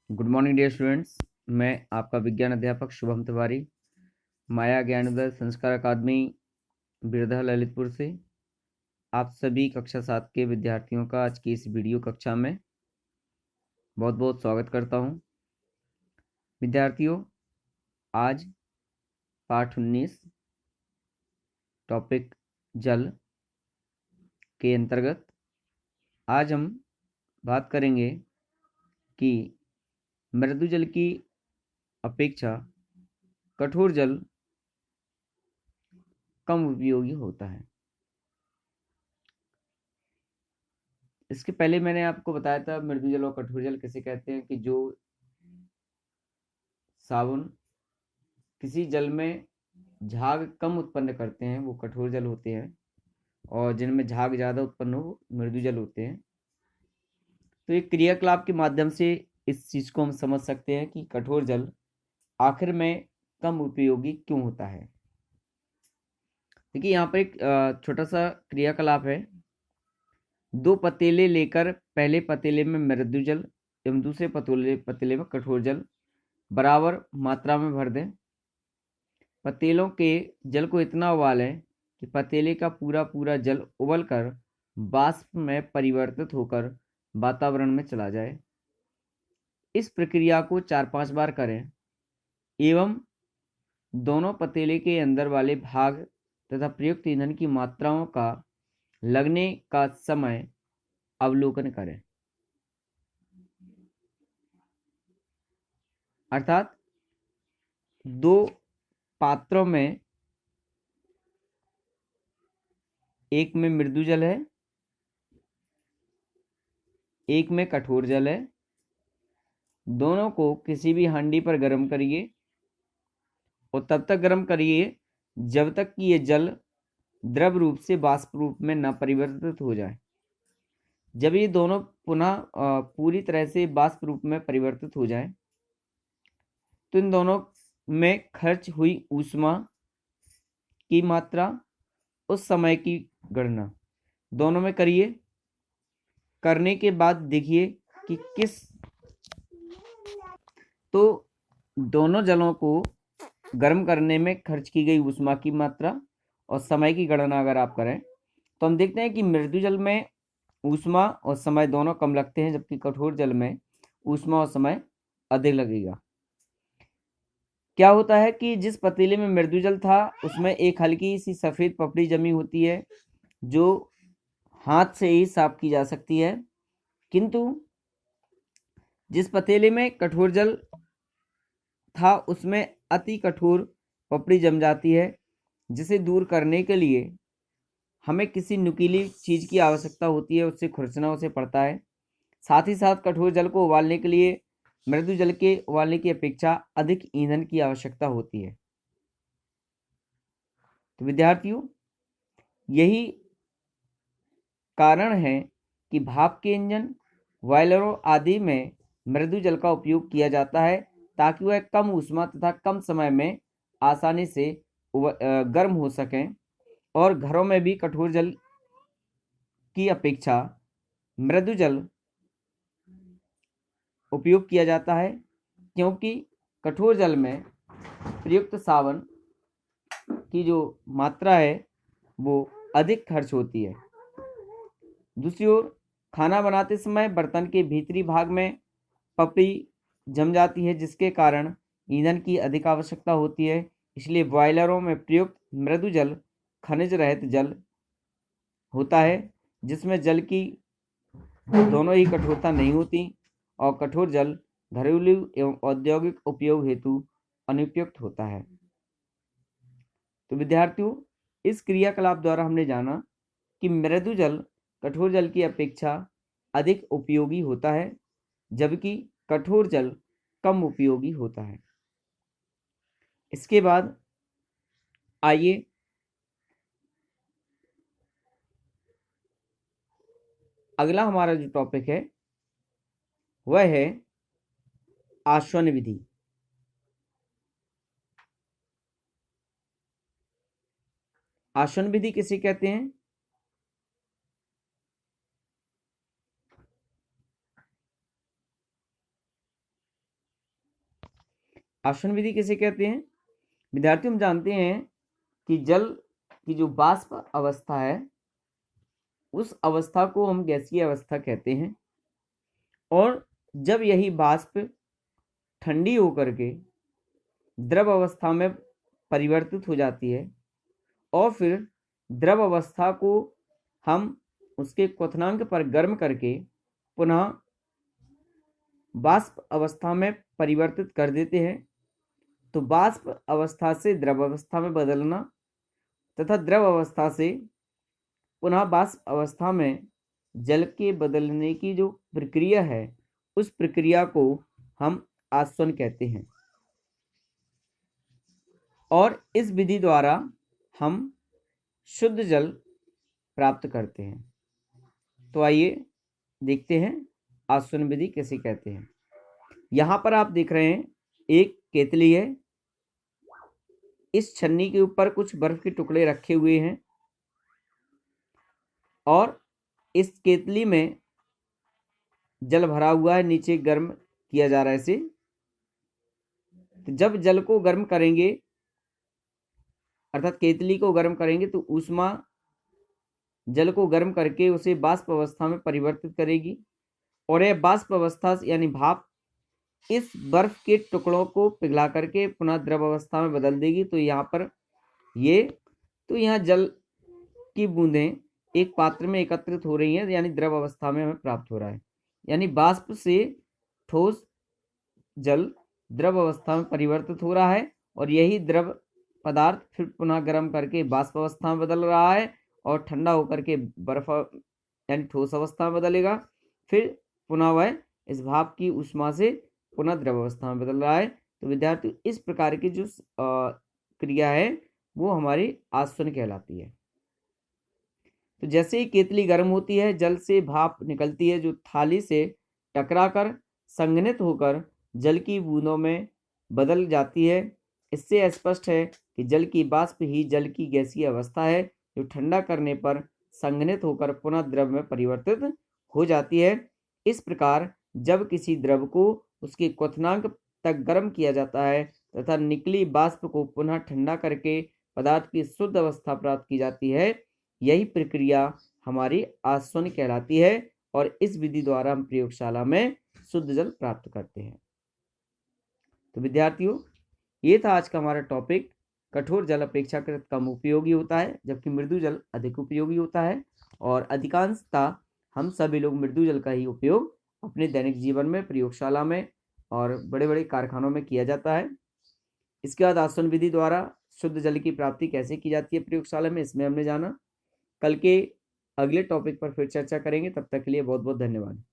Good morning dear students. मैं आपका विज्ञान अध्यापक शुभम तिवारी, माया ज्ञानोदय संस्कार अकादमी बिरधा ललितपुर से आप सभी कक्षा 7 के विद्यार्थियों का आज की इस वीडियो कक्षा में बहुत बहुत स्वागत करता हूं। विद्यार्थियों, आज पाठ 19 टॉपिक जल के अंतर्गत आज हम बात करेंगे कि मृदु जल की अपेक्षा कठोर जल कम उपयोगी होता है। इसके पहले मैंने आपको बताया था मृदु जल और कठोर जल किसे कहते हैं, कि जो साबुन किसी जल में झाग कम उत्पन्न करते हैं वो कठोर जल होते हैं, और जिनमें झाग ज़्यादा उत्पन्न हो मृदु जल होते हैं। तो एक क्रियाकलाप के माध्यम से इस चीज़ को हम समझ सकते हैं कि कठोर जल आखिर में कम उपयोगी क्यों होता है। देखिए, यहाँ पर एक छोटा सा क्रियाकलाप है। दो पतीले लेकर पहले पतीले में मृदु जल एवं दूसरे पतीले में कठोर जल बराबर मात्रा में भर दें। पतीलों के जल को इतना उबालें कि पतीले का पूरा जल उबलकर वाष्प में परिवर्तित होकर वातावरण में चला जाए। इस प्रक्रिया को 4-5 बार करें एवं दोनों पतीले के अंदर वाले भाग तथा प्रयुक्त ईंधन की मात्राओं का लगने का समय अवलोकन करें। अर्थात दो पात्रों में, एक में मृदु जल है, एक में कठोर जल है। दोनों को किसी भी हांडी पर गर्म करिए और तब तक गर्म करिए जब तक कि ये जल द्रव रूप से वाष्प रूप में न परिवर्तित हो जाए। जब ये दोनों पुनः पूरी तरह से वाष्प रूप में परिवर्तित हो जाए तो इन दोनों में खर्च हुई ऊष्मा की मात्रा, उस समय की गणना दोनों में करिए। करने के बाद देखिए कि तो दोनों जलों को गर्म करने में खर्च की गई ऊष्मा की मात्रा और समय की गणना अगर आप करें तो हम देखते हैं कि मृदु जल में ऊष्मा और समय दोनों कम लगते हैं, जबकि कठोर जल में ऊष्मा और समय अधिक लगेगा। क्या होता है कि जिस पतीले में मृदु जल था उसमें एक हल्की सी सफ़ेद पपड़ी जमी होती है जो हाथ से ही साफ की जा सकती है, किंतु जिस पतीले में कठोर जल था उसमें अति कठोर पपड़ी जम जाती है, जिसे दूर करने के लिए हमें किसी नुकीली चीज़ की आवश्यकता होती है, उससे खुरचना उसे पड़ता है। साथ ही साथ कठोर जल को उबालने के लिए मृदु जल के उबालने की अपेक्षा अधिक ईंधन की आवश्यकता होती है। तो विद्यार्थियों, यही कारण है कि भाप के इंजन, बॉयलरों आदि में मृदु जल का उपयोग किया जाता है ताकि वह कम ऊष्मा तथा कम समय में आसानी से गर्म हो सकें। और घरों में भी कठोर जल की अपेक्षा मृदु जल उपयोग किया जाता है, क्योंकि कठोर जल में प्रयुक्त साबुन की जो मात्रा है वो अधिक खर्च होती है। दूसरी ओर खाना बनाते समय बर्तन के भीतरी भाग में पपड़ी जम जाती है, जिसके कारण ईंधन की अधिक आवश्यकता होती है। इसलिए बॉयलरों में प्रयुक्त मृदु जल खनिज रहित जल होता है, जिसमें जल की दोनों ही कठोरता नहीं होती और कठोर जल घरेलू एवं औद्योगिक उपयोग हेतु अनुपयुक्त होता है। तो विद्यार्थियों, इस क्रियाकलाप द्वारा हमने जाना कि मृदु जल कठोर जल की अपेक्षा अधिक उपयोगी होता है, जबकि कठोर जल कम उपयोगी होता है। इसके बाद आइए अगला हमारा जो टॉपिक है वह है आसवन विधि। आसवन विधि किसे कहते हैं? आसवन विधि किसे कहते हैं? विद्यार्थी हम जानते हैं कि जल की जो वाष्प अवस्था है उस अवस्था को हम गैसीय अवस्था कहते हैं, और जब यही वाष्प ठंडी होकर के द्रव अवस्था में परिवर्तित हो जाती है और फिर द्रव अवस्था को हम उसके क्वथनांक पर गर्म करके पुनः वाष्प अवस्था में परिवर्तित कर देते हैं, तो वाष्प अवस्था से द्रव अवस्था में बदलना तथा द्रव अवस्था से पुनः वाष्प अवस्था में जल के बदलने की जो प्रक्रिया है उस प्रक्रिया को हम आसवन कहते हैं। और इस विधि द्वारा हम शुद्ध जल प्राप्त करते हैं। तो आइए देखते हैं आसवन विधि कैसे कहते हैं। यहाँ पर आप देख रहे हैं एक केतली है, इस छन्नी के ऊपर कुछ बर्फ के टुकड़े रखे हुए हैं और इस केतली में जल भरा हुआ है, नीचे गर्म किया जा रहा है इसे। तो जब जल को गर्म करेंगे अर्थात केतली को गर्म करेंगे तो ऊष्मा जल को गर्म करके उसे वाष्प अवस्था में परिवर्तित करेगी और यह वाष्प अवस्था यानी भाप इस बर्फ के टुकड़ों को पिघला करके पुनः द्रव अवस्था में बदल देगी। तो यहाँ जल की बूंदें एक पात्र में एकत्रित हो रही हैं, यानी द्रव अवस्था में हमें प्राप्त हो रहा है। यानी वाष्प से ठोस जल द्रव अवस्था में परिवर्तित हो रहा है और यही द्रव पदार्थ फिर पुनः गर्म करके वाष्प अवस्था में बदल रहा है और ठंडा होकर के बर्फ यानी ठोस अवस्था में बदलेगा। फिर पुनः वह इस भाप की ऊष्मा से पुनः द्रव अवस्था में बदल रहा है। तो विद्यार्थी इस प्रकार की जो क्रिया है वो हमारी आसवन कहलाती है। तो जैसे ही केतली गर्म होती है जल से भाप निकलती है जो थाली से टकराकर संघनित होकर जल की बूंदों में बदल जाती है। इससे स्पष्ट है कि जल की वाष्प ही जल की गैसीय अवस्था है जो ठंडा करने पर संघनित होकर पुनः द्रव में परिवर्तित हो जाती है। इस प्रकार जब किसी द्रव को उसके क्वथनांक तक गर्म किया जाता है तथा निकली वाष्प को पुनः ठंडा करके पदार्थ की शुद्ध अवस्था प्राप्त की जाती है, यही प्रक्रिया हमारी आसवन कहलाती है और इस विधि द्वारा हम प्रयोगशाला में शुद्ध जल प्राप्त करते हैं। तो विद्यार्थियों, ये था आज का हमारा टॉपिक। कठोर जल अपेक्षाकृत कम उपयोगी होता है जबकि मृदु जल अधिक उपयोगी होता है, और अधिकांशतः हम सभी लोग मृदु जल का ही उपयोग अपने दैनिक जीवन में, प्रयोगशाला में और बड़े बड़े कारखानों में किया जाता है। इसके बाद आसवन विधि द्वारा शुद्ध जल की प्राप्ति कैसे की जाती है प्रयोगशाला में, इसमें हमने जाना। कल के अगले टॉपिक पर फिर चर्चा करेंगे। तब तक के लिए बहुत बहुत धन्यवाद।